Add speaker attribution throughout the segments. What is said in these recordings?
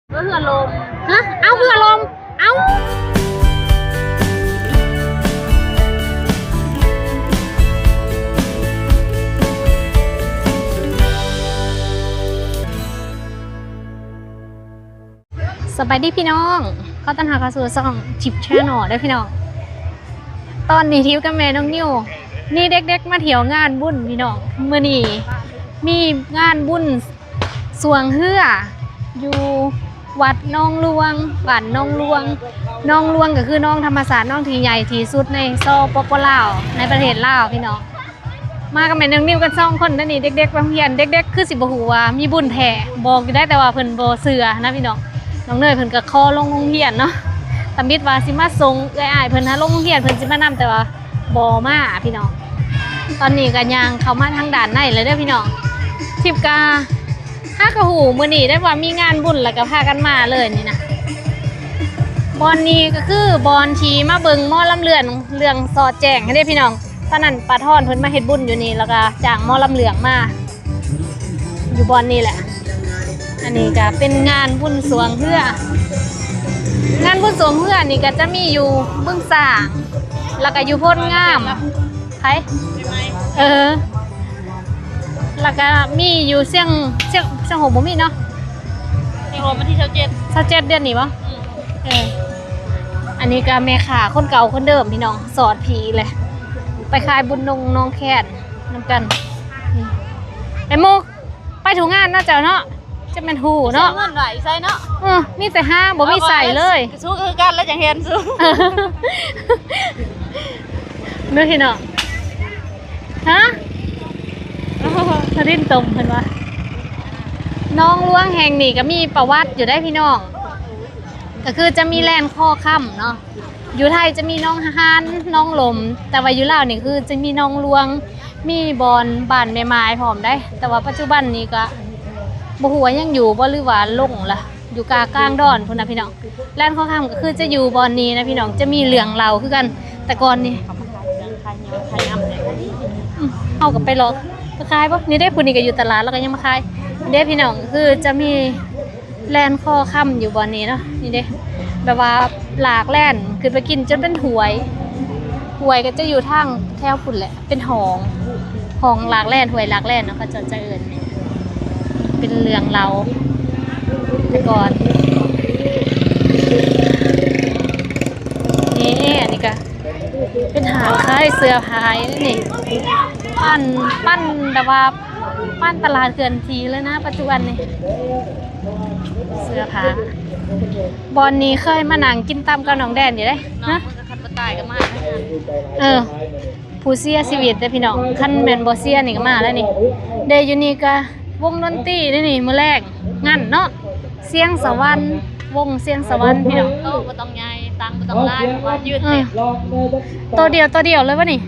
Speaker 1: เพื่อลม
Speaker 2: ฮะเอาเพื่อลมเอาสบายดีพี่น้องก็ต้อนรับเข้าสู่ช่องชิปแชนแนลได้พี่น้องตอนนี้ทิวกับแม่น้องนิวนี่เด็กๆมาเที่ยวงานบุญพี่น้องเมื่อนี้มีงานบุญสวงเฮืออยู่วัดน้องลวงบ้านน้องลวงน้องลวงก็คือน้องธรรมศาสตร์น้องที่ใหญ่ที่สุดในโซปปลาวในประเทศลาวพี่น้องมากับแม่น้องนิวกัน2คนนั่นนี่เด็กๆบางเพียนเด็กๆคือสิบ่ฮู้ว่ามีบุญแท้บอกอยู่ได้แต่ว่าเพิ่นบ่เชื่อนะพี่น้องน้องเนยเพิ่นก็คอลงโรงเรียนเนาะตำบิดว่าสิมาส่งเอ้ยๆเพิ่นหาลงโรงเรียนเพิ่นสิมานํแต่ว่าบ่มาพี่น้องตอนนี้ก็ย่างเข้ามาทางด้านในเลยเด้อพี่น้องทิพกาถ้ากระหูมื้อนี้ได้ว่ามีงานบุญแล้วก็พากันมาเลยนี่นะบอนนี้ก็คือบอนที่มาเบิ่งหม้อลำเรื่องสอดแจ้งให้ได้พี่น้องตอนนั้นป้าทอนเพิ่นมาเฮ็ดบุญอยู่นี่แล้วก็จ้างหม้อลำเรื่องมาอยู่บอนนี้แหละอันนี้ก็เป็นงานบุญสวงเฮืองานบุญสวงเฮือนี่ก็จะมีอยู่บึงสร้างแล้วก็อยู่โพนงามไผแล้วก็มีอยู่เสียงโหบ่มีเนาะ
Speaker 1: ในโฮมวันที่
Speaker 2: 27เดือนนี้บ่อันนี้ก็แม่ค้าคนเก่าคนเดิมพี่น้องสอดผีเลยไปขายบุญน้องแค่นนํกันไอ้มุกไปถูกงานเนาะเจ้าเนาะจะเป็นหูเนาะ
Speaker 1: เงินไหลใส่เนาะ
Speaker 2: มีแต่ห้าบ่มีใส่เลย
Speaker 1: สู้คือกันแล้วจะเห็นสู้
Speaker 2: นึกที่เนาะฮะทะลินตมเห็นว่าน้องล้วงแห่งนี่ก็มีประวัติอยู่ได้พี่น้องก็คือจะมีแลนข้อค่ำเนาะอยู่ไทยจะมีน้องฮานน้องลมแต่ว่าอยู่ลาวนี่คือจะมีน้องล้วงมีบอนบ้านแม่ไม้พร้อมได้แต่ว่าปัจจุบันนี้ก็บ่ฮู้ว่ายังอยู่บ่หรือว่าลงล่ะอยู่กลางดอนพุ่นน่ะพี่น้องแลนข้อค่ำก็คือจะอยู่บอนนี้นะพี่น้องจะมีเหลืองเราคือกันแต่ก่อนนี่เอากับไปหรอกมาขายปะนี่ได้ผู้นี้ก็อยู่ตลาดแล้วก็ยังมาขายเด้พี่น้องคือจะมีแลนข้อค่ำอยู่บอนนี้เนาะนี่เด้แบบว่าหลากแล่นคือไปกินจนเป็นหวยก็จะอยู่ทางแถวพุ่นแหละเป็นหองหลากแล่นหวยหลากแล่นเนาะเขาจะเอิ้นเป็นเรื่องเราแต่ก่อนนี่อันนี้ก็เป็นหางคล้ายเสื้อผ้านี่ปั้นแต่ว่าปั้นตลาดเกินทีเลยนะปัจจุบันนี่เสื้อผ้าบอนนี้เคยมานั่งกินตำกับน้องแดนอยู่ได้นะ
Speaker 1: คันบ่ตายก็มา
Speaker 2: ผู้เสียชีวิตได้พี่น้องคันแม่นบ่เสียนี่ก็มาแล้วนี่เดยอยู่นี่ก็วงดนตรีนี่มื้อแรกงั้นเนาะเสียงสวรรค์วงเสียงสวรรค์พี่น้อง
Speaker 1: โต๊ะบ่ต้องใหญ่ตังบ่ต้องหลายเพราะว่ายืดเต็ม
Speaker 2: ตัวเดียวเลยวะนี่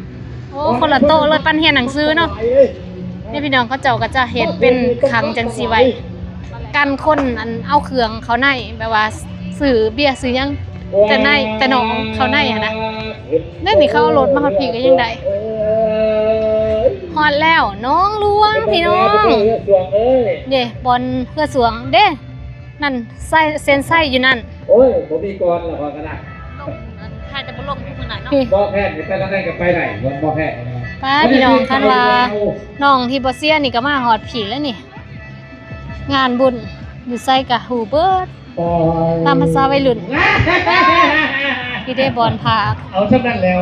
Speaker 2: โอ้คนละโต๊ะเลยปันเฮียนหนังสือเนาะนี่พี่น้องเขาเจ้าก็จะเฮ็ดเป็นขังจังซี่ไว้กันคนอันเอาเครื่องเขาในแบบว่าซื้อเบียร์ซื้อยังแต่น้องเขาในอ่ะนะนี่เขาเอารถมาฮอดพี่ก็ยังได้ฮอดแล้วน้องลวงพี่น้องเด้บอลเพื่อสวงเด้นั่นไส้เส้นไส้อยู่นั่น
Speaker 3: โอ้ยบ่มีก่อนละพอกันนะ
Speaker 1: ใครจะบ่ลงทุกมื้อไหนเนาะ
Speaker 3: บ่แพทย์ไปแล้วได้ก็ไปได้บ่แพทย์
Speaker 2: ป้าพี่น้องคันว่าน้องที่บ่เสียนี่ก็มาฮอดผีแล้วนี่งานบุญอยู่ไสกะฮูเบิดตามภาษาวัยรุ่นที่ได้บอลพา
Speaker 3: เอาซะนั้นแล้ว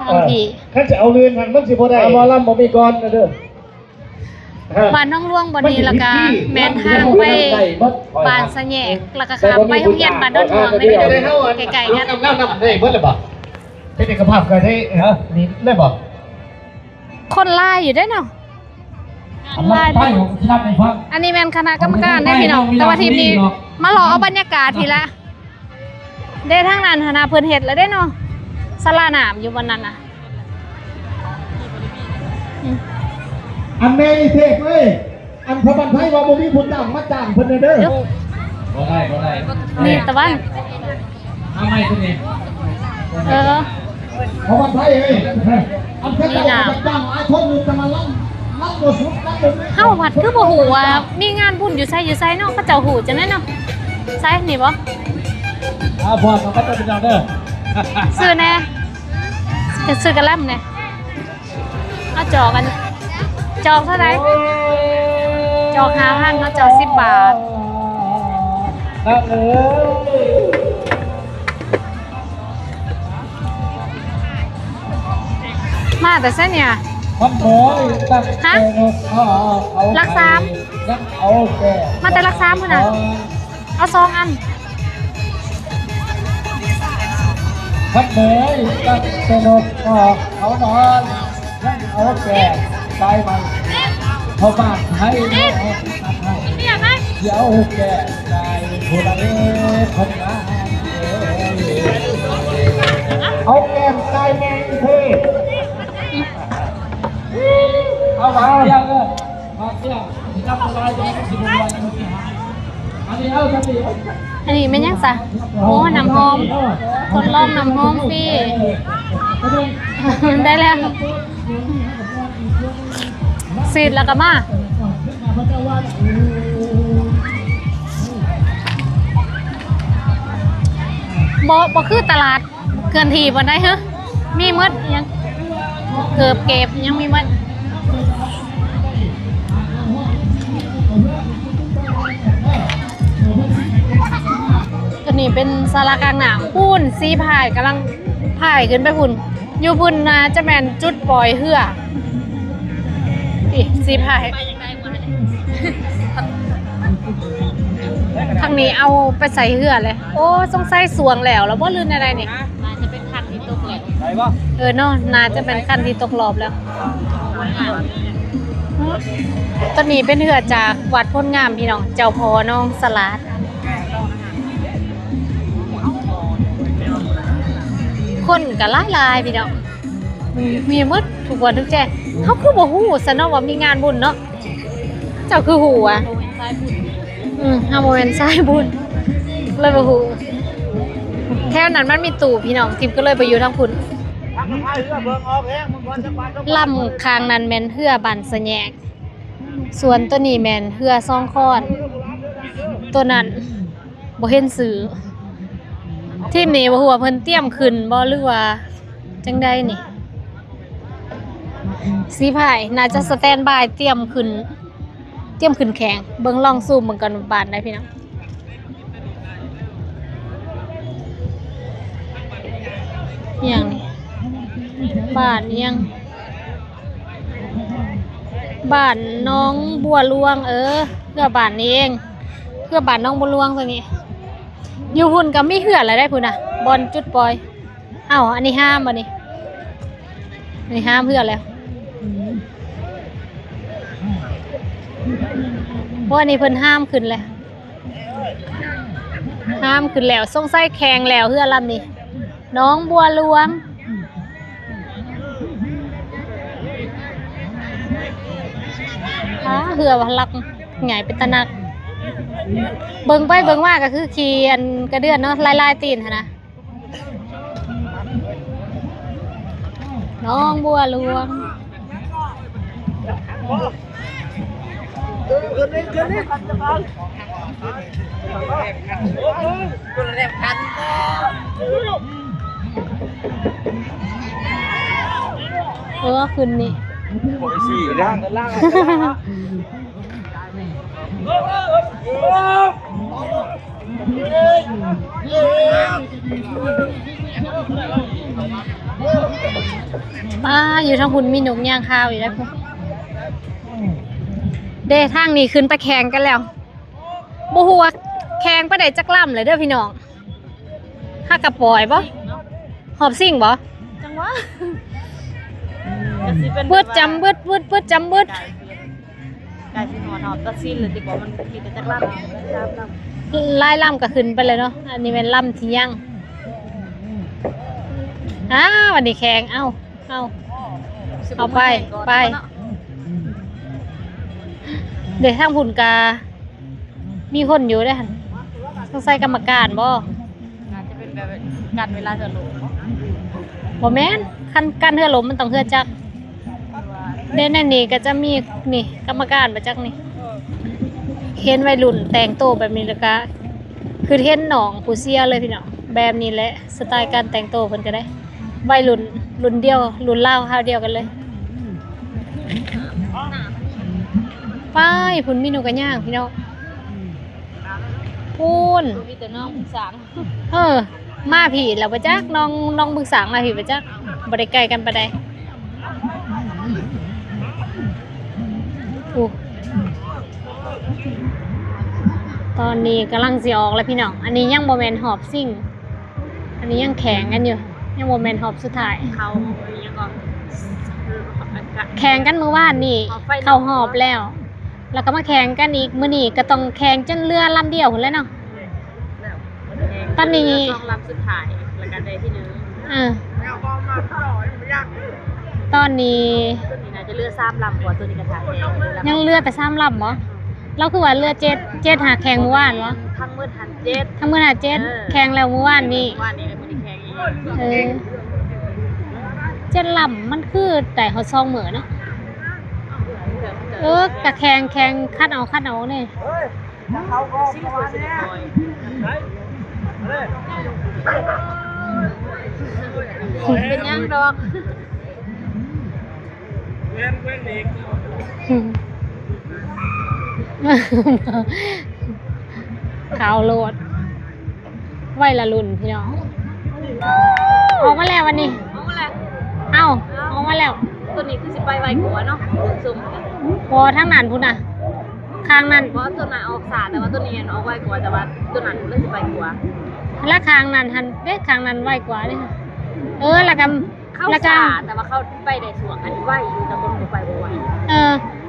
Speaker 2: ทางพี่
Speaker 3: คันจะเอาเรือนมันสิบ่ได้บ่ลำบ่มีก่อนเด้อ
Speaker 2: บ้านน้องลวงบ่นี้แล้วก็แม่นทางไปบ้านสะแยกแล้วก็ข้ามไปโรงเรียนบ้านดอนทองได้ไปเด้อไกลๆกัน
Speaker 3: นำได้เบิดเลยบ่เป็นเอกภาพก็ได้นี่ได้บ่
Speaker 2: คนลายอยู่ได้เนาะลายอันนี้แม่นคณะกรรมการได้พี่น้องแต่ว่าทีมนี้มารอเอาบรรยากาศทีละได้ทางนั้นคณะเพิ่นเฮ็ดแล้วได้เนาะศาลาหนามอยู่บนนั้นน่ะ
Speaker 3: อันแม่เทพเอ้ยอันพระบันไทยว่าบ่มีผู้จ้างมาจ้างเพิ่นเด้อบ่ได้
Speaker 2: นี่ตะวัน
Speaker 3: เอาใหม่ตัวนี้พระบันไทยเอ้ยอันเพิ่นจ้างไอ้คนนึงจะมาล้ำบ่สุดล้ำบ่
Speaker 2: เฮาวัดคือบ่ฮู้ว่ามีงานบุญอยู่ไสเนาะเขาเจ้าฮู้จังได๋เนาะ ใช่นี่บ่
Speaker 3: พอเขาก็จะเป็นเราเด้อ
Speaker 2: ซื้อแน่จะซื้อกระลำเนี่ยเอาจอกันจอกเท่าไหร่จอก5,000เนาะจอก10 บาทมาแต่เส้นเนี่ย
Speaker 3: มันโอยตั้งแต่
Speaker 2: รักสาม
Speaker 3: เอาแก่
Speaker 2: มาแต่รัก3พุ่นน่ะเอา2 อัน
Speaker 3: มันโอยตั้งแต่นกเขานอนยังเอาแก่ตายมันเขาบ้านให้ให้เดี๋ยวแก่ตายผู้ใดคนนั้นเอาแก้มตายแมงเทศเอามาอย่างเงี้ยมาเที่ยวจับอะไรจะไม่สิบวันอันนี้เอาสักที
Speaker 2: อันนี้เป็นยังซะโอ้น้ำหอมทดลองน้ำหอมฟรีได้แล้วซีดแล้วก็มาบ่คือตลาดเกินทีบ่ได้เหรอมีหมดยังเกือบเก็บยังมีหมดตัวนี้เป็นศาลากลางน้ำพุ่นซีพายกำลังพายขึ้นไปพุ่นอยู่พุ่นนะจะแม่นจุดปล่อยเหือซีพายทางนี้เอาไปใส่เหือเลยโอ้สงสัยสวงแล้วบ่ลื่นอะไรนี่
Speaker 1: น่าจะเป็นคันที่ตกแหลก
Speaker 3: ไปป่ะ
Speaker 2: เนาะน่าจะเป็นขั้นที่ตกรอบแล้วตอนนี้เป็นเหือจากวัดพ้นงามพี่น้องเจ้าพ่อน้องสลัดคนก็หลายๆพี่น้องมีหมดทุกวันทุกแจ้งเขาคือบ่ฮู้ซะเนาะว่ามีงานบุญเนาะเจ้าคือฮู้อ่ะฮาโมเมนต์สายบุญเลยบ่ฮู้แถวนั้นมันมีตู่พี่น้องทิมก็เลยไปอยู่ทางพุ่นลำคางนั้นแม่นเหือบันสะแยกส่วนตัวนี้แม่นเหือซ่องคอนตัวนั้นบ่เห็นสื่อทีมนี้บ่ฮู้ว่าเพิ่นเตรียมขึ้นบ่หรือว่าจังไดนี่สีพายน่าจะสแตนบายเตรียมขึ้นแข่งเบิ่งลองซูมเบิ่งกันบาดได้พี่น้องอย่างนี้บ้านยังบ้านน้องบัวหลวงเพื่อบ้านนี้เองเพื่อบ้านน้องบัวหลวงตัวนี้อยู่หุ่นกับมีเหืออะไรได้พุ่นน่ะบอลจุดปล่อยอ้าวอันนี้ห้ามบ่นี่อันนี้ห้ามเพื่อแล้วเพราะอันนี้เพิ่นห้ามขึ้นแล้วห้ามขึ้นแล้วสงสัยแข่งแล้วเพื่อลำนี้น้องบัวหลวงเหือว่าลักใหญ่เป็นตะนักเบิ่งไปเบิ่งมาก็คือเขียนกระเดื่อนเนาะลายตีนนะน้องบัวหลวงคืนนี้อยู่ทางหุ่นมีหนุ่มย่างข้าวอยู่แล้วเดทางนี้ขึ้นไปแข่งกันแล้วบ่ฮู้ว่าแข่งไปได้จักล่ำเลยเด้อพี่น้องฮักกะปล่อยบ่หอบซิ่งบ่จังวะเบิดจำเบิดจำเบิด
Speaker 1: กายสิหอนตัดสิ้นเลยดีกว่ามันมีแต่จักร
Speaker 2: ไล่ล่ำก็ขึ้นไปเลยเนาะอันนี้เป็นล่ำที่ย่างวันนี้แข่งเอาไปเดี๋ยวทางหุ่นกามีคนอยู่ได้หันต้องใส่กรรมการบ่
Speaker 1: น่าจะเป็นแบบการเวลาเธอลง
Speaker 2: บ่แม่นคันการเฮือลมมันต้องเฮือจักเด่นนั่นนี่ก็จะมีนี่กรรมการมาจักนี่เห็นวัยรุ่นแต่งโตแบบนี้แล้วก็ คือเทรนหนองผู้เสียเลยพี่น้องแบบนี้แหละสไตล์การแต่งตัวเพิ่นก็ได้วัยรุ่นเดียวรุ่นเล่าวคราวเดียวกันเลยไปพุ่นมีหนูกันย่างพี่น้องพุ่น
Speaker 1: มีแต่น้องสาง
Speaker 2: มาผีแล้วบ่จักน้องบึกสางมาผีบ่จักบ่ได้ใกล้กันปานใดตอนนี้กำลังสิออกแล้วพี่น้องอันนี้ยังบ่แม่นหอบซิ่งอันนี้ยังแข่งกันอยู่ยังบ่แม่นหอบสุดท้าย
Speaker 1: เขาอย่างก่อน
Speaker 2: แข่งกันเมื่อวานนี่เข้าหอบแล้ว แล้วก็มาแข่งกันอีกมื้อนี้ก็ต้องแข่งจนเรือลำเดียวพุ่นแล้วเนาะตอนนี้
Speaker 1: ต้องรับสุดท้ายแล้วกันได้ที่หนึ่ง
Speaker 2: ตอนนี้
Speaker 1: ตัวนี้น่าจะเลือ3 ลำกว่าตัวนี้กระถางแดง
Speaker 2: ยังเรือแต่3ลำบ่เราคือว่าเรือ7หาแข่งเมื่อวานบ่
Speaker 1: ทั้งมืดทันเจ็ด
Speaker 2: ทั้งมื้อน่ะ7แข่งแล้วเมื่อวานนี้
Speaker 1: ว่านี่ไอ้มือที่แข่งอีก
Speaker 2: 7ลำมันคือแต่เฮาซองเหมือเนาะกะแข่งคัดเอานี่
Speaker 1: สิ่งสวยสุดหน่อยเป็นยังดอก
Speaker 2: ขาวโลดไว้ละรุ่นพี่น้องออกมาแล้ววันนี้
Speaker 1: เอามาแล้ว
Speaker 2: เอ้าออกมาแล้ว
Speaker 1: ตัวนี้คือสิไปไวกว่าเนาะซุ่มกัน
Speaker 2: พอทั้งนั้นพุ่นน่ะข้างนั้น
Speaker 1: เพราะตัวนั้นออกสาแต่ว่าตัวนี้ออกไวกว่าแต่ว่าตัวนั้นเลยสิไปกว่า
Speaker 2: และข้างนั้นหันเด้ข้างนั้นไวกว่าเด้แล้วก็
Speaker 1: เข้า
Speaker 2: แล้วก็
Speaker 1: สาแต่ว่าเข้าไปได้สวงอันนี้ไวอยู่แต่คนไปบ่ไหว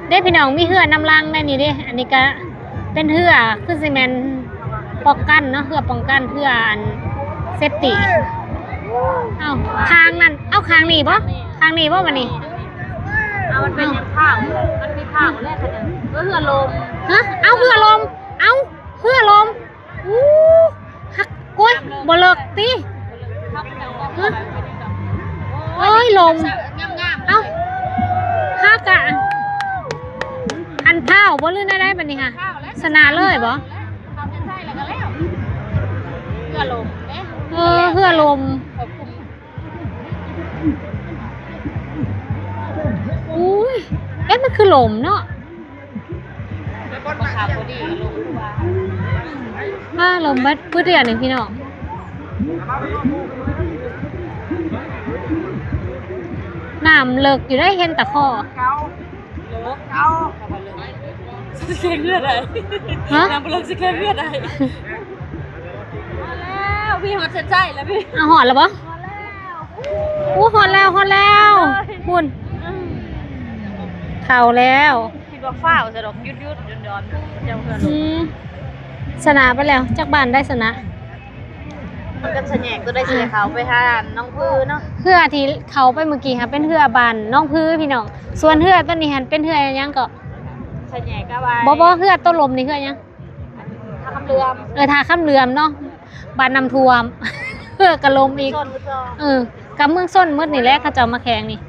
Speaker 2: เด้พี่น้องมีเหือน้ำลังได้นี่เด้อันนี้ก็เป็นเหือคือซีเมนป้องกันเนาะเหือป้องกันเหืออันเซฟตี้เอาข้างนั้นเอาข้างนี้บ่ข้างนี้บ่วันนี้
Speaker 1: เอามันเป็นยังผ้ามันมีผ้าแรกขนาดก็เหือลม
Speaker 2: ฮะเอาเหือลมอู้ฮักกล้วยบ่เลิกติเอ้ยลม
Speaker 1: งาม
Speaker 2: เอาฮักอะอันเท้าบ่ลื่นได้บัดนี้ค่ะสนาเลยบ่
Speaker 1: ทำเป็นไส้แล้วก็แล้วเหือลมเอ๊ะ
Speaker 2: เหือลม
Speaker 1: ขอบคุณ
Speaker 2: อุ้ยมันคือลมเนาะ
Speaker 1: ประคาบดีลมว่า
Speaker 2: ลมบัดพื้นเดือนหนึ่งพี่น้องน้ำเลิกอยู่ได้เห็นตะคอ
Speaker 1: สิแค่เลือดอะไร
Speaker 2: ฮะ
Speaker 1: น้ำปลาสิแค่เลือดอะไรมาแล้วพี่ฮอตใจแล้วพี่
Speaker 2: เอาหอดแล้วปะอู้หอดแล้วคุณเข่าแล้ว
Speaker 1: คิดว่าฝ้าวจะดอกยุดย้อนเจ้าเพื่อน
Speaker 2: สนะไปแล้วจากบ้านได้สนะ
Speaker 1: มันกันแฉกก็ได้เสียเขาไปหาน้องพื้นเนาะ
Speaker 2: เพื่อที่เขาไปเมื่อกี้ค่ะเป็นเพื่อบานน้องพื้พี่น้องส่วนเพื่อต้นนี้หันเป็นเพื่อยังก็
Speaker 1: แฉกก็ไป
Speaker 2: บ่เพื่อต้นลมนี่เพื่อยัง
Speaker 1: ทางคำเรือม
Speaker 2: ทาข้ามเรือมเนาะบ้านน้ำท่วม เพื่อกระลมอีก
Speaker 1: ส้นมือจอ
Speaker 2: กับเมืองส้นมืดนี่แหละเขาจะมาแข่งนี่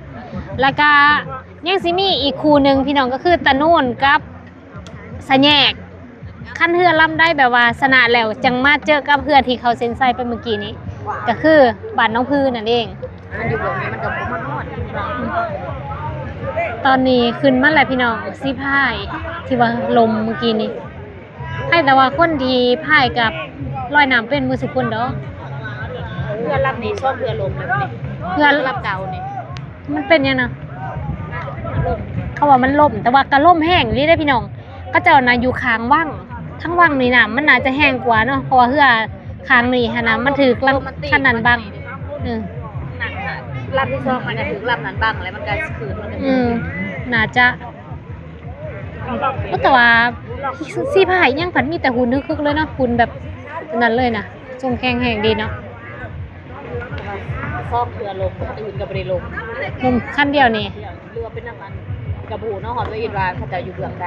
Speaker 2: แล้วก็ยังสิมีอีกคู่หนึ่งพี่น้องก็คือตะนู่นกับสะแยกขั้นเฮือล่ำได้แบบว่าสนะแล้วจังมาเจอกับเฮือที่เขาเซ็นไซไปเมื่อกี้นี้ก็คือบ้านน้องพื้นนั่นเอง
Speaker 1: มันอยู่แบบนี้มันกับมันนวด
Speaker 2: ตอนนี้ขึ้นมาแล้วพี่น้องซีพายที่ว่าลมเมื่อกี้นี้ให้แต่ว่าคนที่พายกับลอยน้ำเป็นมือสุคนเด้อ
Speaker 1: เพื่อลำนี้ชอบเพื่อลมแล้วนี่
Speaker 2: เพื่อ
Speaker 1: ลำเก่านี่
Speaker 2: มันเป็นยังไงเขาว่ามันล่มแต่ว่ากระล่มแห้งนี่ได้พี่น้องก็เจ้านะอยู่ค้างว่างทั้งว่างนี่นะมันน่าจะแห้งกว่าเนาะเพราะว่าเฮือค้างนี่ฮะนะมันถือลำขนาดบาง
Speaker 1: หนักลำที่ชอบมันจะถึงลำนั้นบ้างอะไรมันก็คืนมันก็
Speaker 2: น่าจะแต่ว่าซีพายยังผันมีแต่หุ่นคึกเลยเนาะหุ่นแบบนั้นเลยนะทรงแข็งแห้งดีเนาะ
Speaker 1: ชอบเรือลมอื่นกับบริลม
Speaker 2: มุมขั้นเดียวนี่
Speaker 1: เรือเป็นน้ำมันกระบูเนาะหอดไว้อินวาเขาจะอยู่เบื้องใด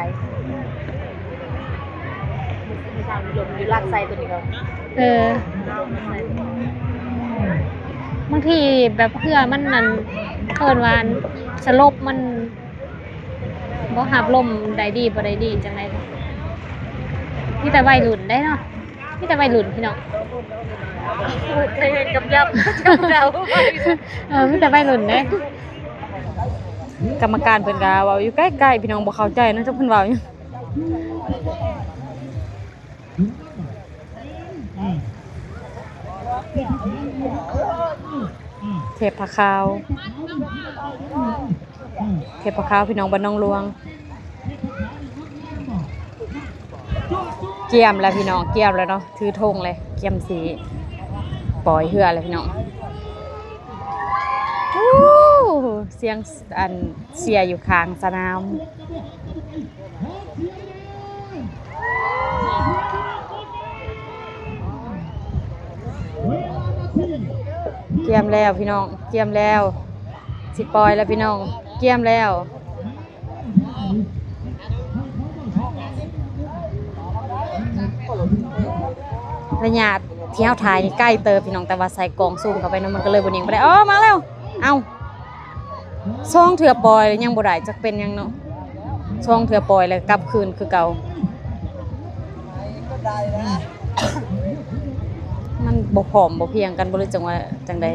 Speaker 1: มีทางลมอยู่ลากไซตัวนี้ก็
Speaker 2: บางทีแบบเพื่อมันนั่นเพิ่นว่าสลบมันบ่หับลมได้ดีบ่ได้ดีจังได๋นี่แต่วัยรุ่นได้เนาะ มีแต่วัยรุ่นพี่น้อง
Speaker 1: เคยเห็นกับยับกับเรา
Speaker 2: มีแต่วัยรุ่นเด้กรรมการเพิ่นก็เว้าอยู่ใกล้ๆพี่น้องบ่เข้าใจนะจักเพิ่นเว้าหยังเทพขาวเทพขาวพี่น้องบ้านน้องหลวงเกี่ยมแล้วพี่น้องเกี่ยมแล้วเนาะถือธงเลยเกี่ยมสีปล่อยเหือเลยพี่น้องเสียงอันเชียร์อยู่ข้างสนามเกี่ยมแล้วพี่น้องเกี่ยมแล้วสิปล่อยแล้วพี่น้องเกี่ยมแล้วระยะที่เฮาถ่ายนี่ใกล้เติบพี่น้องแต่ว่าใส่กล่องซูมเข้าไปมันก็เลยบ่นิ่งบ่ได้มาแล้วเอาช่องเถื่อปล่อยยังบ่ได้จักเป็นยังเนาะช่องเถื่อปล่อยแล้วกลับคืนคือเก่ามันบ่พร้อมบ่เพียงกันบ่รู้จังว่าจังใด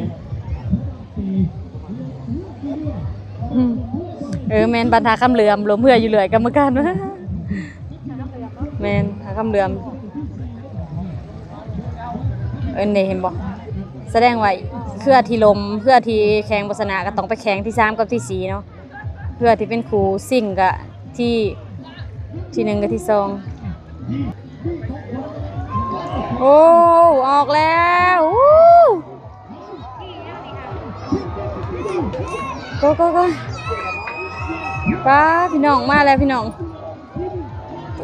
Speaker 2: แม่นบรรทาคำเหลื่อมลมเหืออยู่เรื่อยกรรมการแม่นทาคำเหลื่อมนี่เห็นบ่แสดงว่าเพื่อที่ลมเพื่อที่แข่งบสนาก็ต้องไปแข่งที่3กับที่4เนาะเพื่อที่เป็นครูซิ่งก็ที่1กับที่2โอ้ออกแล้วก็ป้าพี่น้องมาแล้วพี่น้อง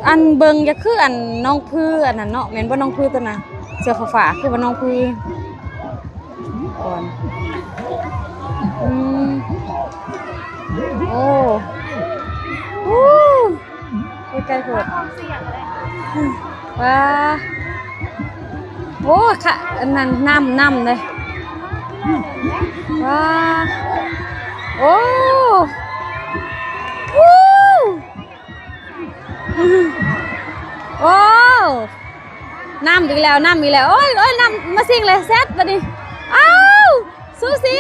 Speaker 2: อันเบิงจะคืออันน้องพื้อันนั้นเนาะแม่นบ่น้องพื้ตัวน่ะเสื้อฟ้าๆคือว่าน้องพื้ก่อนโอ้ใกล้ๆโพดว้าโอ้ค่ะอันนั้นน้ำเลยว้าโอ้โอ้น้ำอีกแล้วโอ้ยน้ำมาซิ่งเลยเซตมาดิอ้าวซูซี่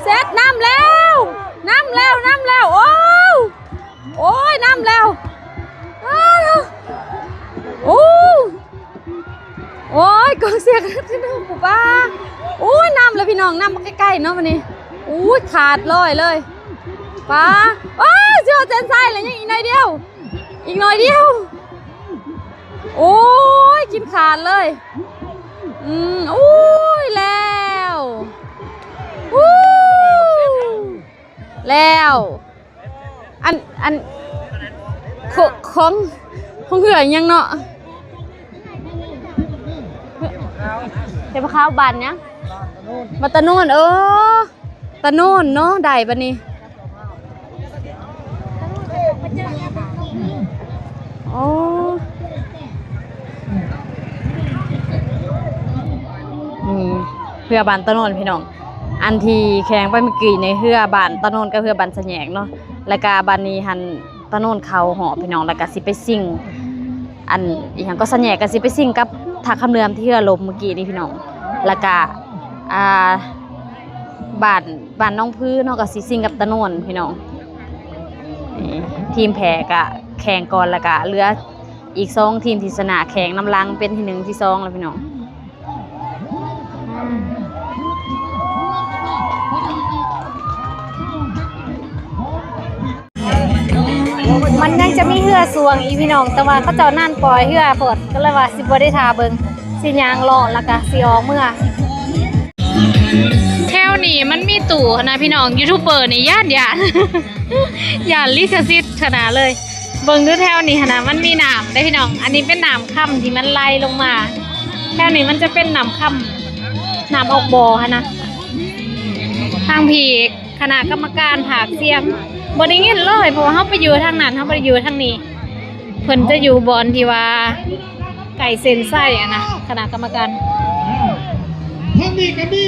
Speaker 2: เซตน้ำแล้วโอ้ยน้ำแล้วโอ้ยกองเสียกันขึ้นหูป้าโอ้ยน้ำเลยพี่น้องน้ำมาใกล้ๆเนาะวันนี้โอ้ยขาดเลยป้าเชื่อเจนไซเลยยังอีกหน่อยเดียวโอ้ยกินขาดเลยโอ้ยแล้วอันของเหื่อยังเนาะเทพข้าวบานเนี่ยมาตะโน่นตะโน่นเนาะได้ปะนี่โอ้เพื่อบานตะโน่นพี่น้องอันที่แข่งไปเมื่อกี้ในเพื่อบานตะโน่นกับเพื่อบานสะแหยกเนาะแล้วก็บานนี้หันตะโน่นเขาหอพี่น้องแล้วก็สิไปซิ่งอันอีกอย่างก็สะแหยกก็สิไปซิ่งกับทักคำเรือมที่เรือลมเมื่อกี้นี่พี่น้องแล้วก็บ้านน้องพื้นน้องกับซีซิงกับตะโนนพี่น้องทีมแพ้ก็แข่งก่อนแล้วก็เหลืออีก2ทีมที่ชนะแข่งน้ำลังเป็นที่1ที่2แล้วพี่น้องมันยังจะมีเหือสวงอีพี่น้องแต่ว่าเขาเจ้านั่นปล่อยเหือปลดก็เลยว่าสิบ่ได้ทาเบิ่งสิยางรอแล้วก็สิออกเมื่อแถวนี้มันมีตู่นะพี่น้องยูทูบเบอร์นี่ย่านย่านลิขสิทธิ์ขนาดเลยเบิ่งดูแถวนี้นะมันมีน้ำได้พี่น้องอันนี้เป็นน้ำค่ำที่มันไหลลงมาแถวนี้มันจะเป็นน้ำค่ำน้ำออกบ่อนะทางผีคณะกรรมการผากเสียงบ่ได้ยินเลยเพราะว่าเฮาไปอยู่ทางนั้นเฮาบ่ได้อยู่ทางนี้เพิ่นจะอยู่บอนที่ว่าไก่เส้นไส้อะนะคณะกรรมการ
Speaker 3: ทางนี้ก็มี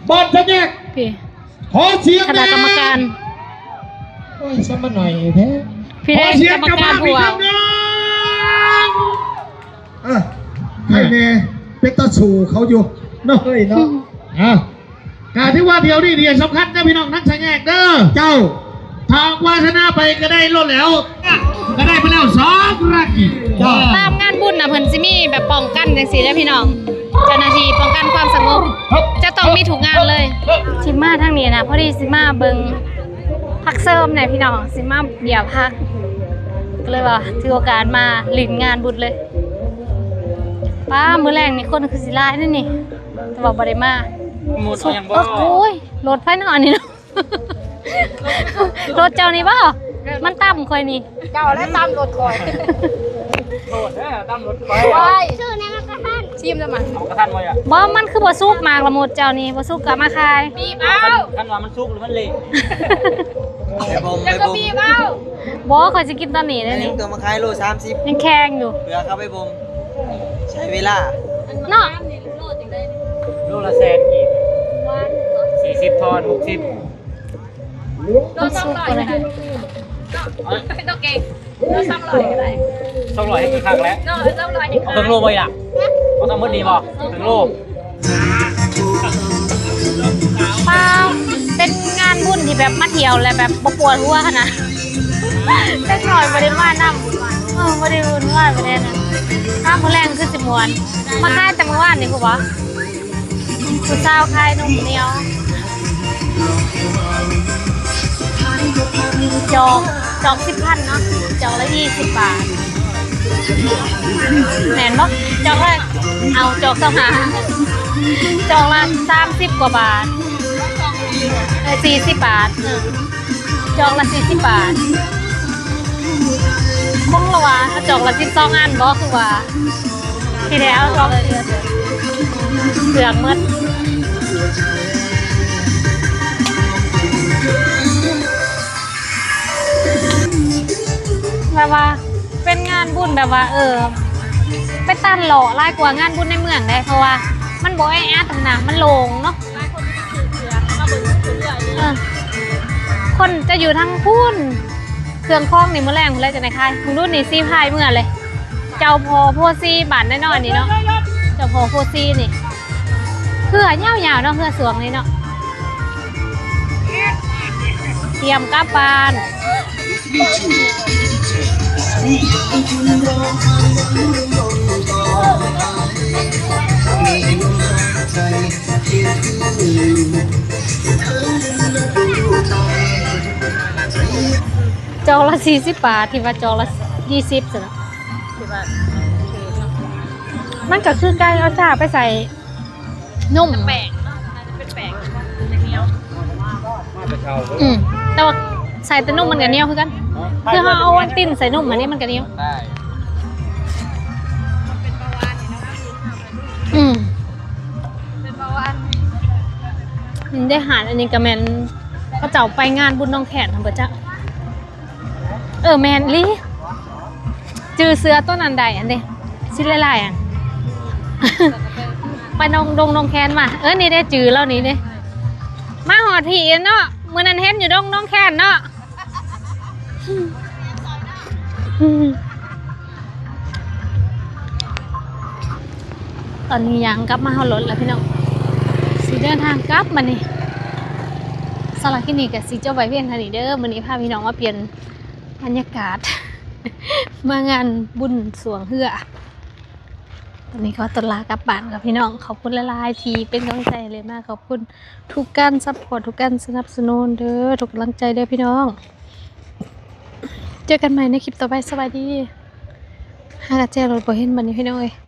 Speaker 3: บอลจะแยก
Speaker 2: พี่
Speaker 3: ขอเสียง
Speaker 2: คณะกรรมการ
Speaker 3: โอ้ยสมหน่อยแท้
Speaker 2: พี่ได้กรรมการหัว
Speaker 3: เนี่ยเป็นตาสู่เขาอยู่เนาะเฮ้ยเนาะการที่ว่าเดียวนี่เดียสำคัญนะพี่น้องนักแสดงเด้อเจ้าทางวาสนาไปก็ได้ลดแล้วก็ได้ไปแล้ว2รากี
Speaker 2: ตามงานบุญนะเพิ่นสิมีแบบป้องกันจังซี่เด้อพี่น้องเจ้าหน้าที่ป้องกันความสงบจะต้องมีทุกงานเลยสิมาทางนี้นะพอดีสิมาเบิ่งพักเสริมเนี่ยพี่น้องสิมาเดี๋ยวพักก็เลยว่าถือโอกาสมาลิ้นงานบุญเลยป้ามื้อแรงนี่คนคือสิหลายนั่นนี่แต่ว่าบ่ได้มาโอ้ยรถไฟนอนนี่เนาะรถเจ้านี่บ่มันต่ำค่อยนี่
Speaker 1: เจ้าและตามรถคอย
Speaker 3: โหดแน่ตามรถไฟ
Speaker 1: ชื่อเนี่ยมันกระทันชิมจะมัน
Speaker 3: กระทันมาอ่ะ
Speaker 2: บ่มันคือบ่สุกมากละหมดเจ้านี่บ่สุกก็มาขาย
Speaker 1: บีบเอา
Speaker 3: คันว่ามันสุกหรือมันเละ
Speaker 1: จะก็บีบเอา
Speaker 2: บ่ค่อยสิกินตอนนี้ได้นี่
Speaker 4: ตัวมาขายโล30
Speaker 2: ยังแข็งอยู่
Speaker 4: เพื่อเข้าไปบ่มใช้เวลา
Speaker 2: เนาะ
Speaker 3: โลละแสนกี่40 ทอน 60
Speaker 1: โล200ก็ได้ต้องเก่งโล200ก็ได้
Speaker 3: 200ให้คือคักแล้ว
Speaker 1: โล200ให้
Speaker 3: เอาถึงโลไปอ่ะเอาทั้งหมดดีบ่ถึงโล
Speaker 2: เปล่าเป็นงานบุญที่แบบมาเที่ยวและแบบบ่ปวดหัวขนาดจักหน่อยบ่ได้มานำบ่ได้วุ่นวายบ่ได้นะข้ามมื้อแรงคือสิม่วนมาขายแต่เมื่อวานนี่คือบ่ผู้สาวขายนมเหนียวจอก10,000เนาะจอกละ20 บาทแม่นบ่จอกละเอาจอก25จอกละ30 กว่าบาท40 บาทจอกละ40 บาทคงละว่าถ้าจอกละ12อันบ่คือว่าที่แล้วจอกเสือกหมดแบบว่าเป็นงานบุญแบบว่าไปตันหล่อไล่กว่างานบุญในเมืองได้เพราะว่ามันบ่แออัดนะมันโล่งเนาะคนจะอยู่ทั้งพุ่นเครื่องคล้องนี่มื้อแรงมื้อแรกจะไหนคายคุณรุ่นนี่ซีพายเมื่อเลยเจ้าพอโพซีบานแน่นอนนี่เนาะเจ้าพอโพซีนี่เพื่อยาวๆเนาะเพื่อสวงนี่เนาะเตรียมกลับบ้านจอกละ40 บาทที่ว่าจอกละ20สินะมันก็คือไก่เอาซาไปใส่นุ่ม
Speaker 1: แป้งเนาะเป็นแป้งเหนียว
Speaker 2: แต่ว่าใส่แต่นุ่มมันก็เหนียวคือกันคือเขาเอาติ้นใส่นุ่มอันนี้มันก็เหนียว
Speaker 1: เป็นปลาวานนี่นะเป็นปลาวาน
Speaker 2: ได้หารอันนี้กับแมนเขาเจ้าไปงานบุญน้องแขนทำประจ้ะแมนลี่จือเสือต้นอันใดอันเด้ชิ้นลายๆอ่ะไปน้องแคนมานี่ได้จือแล้วนี่เด้มาหอดผีเนาะเมื่อนั้นเห็นอยู่น้องแคนเนาะตอนนี้ยังกลับมาเฮารถแล้วพี่น้องสิเดินทางกลับมานี่สำหรับที่นี่กับสิเจ้าไว้เพียงเท่านี้เด้อมื้อนี้พาพี่น้องมาเปลี่ยนบรรยากาศมางานบุญสวงเฮือตอนนี้ก็ต้นลากลับบ้านกับพี่น้องขอบคุณหลายๆทีเป็นกำลังใจเลยมากขอบคุณทุกการซัพพอร์ตทุกการสนับสนุนเด้อทุกกำลังใจเด้อพี่น้องเจอกันใหม่ในคลิปต่อไปสวัสดีหากเจอรถบ่เห็นบัดนี้พี่น้องเอ้ย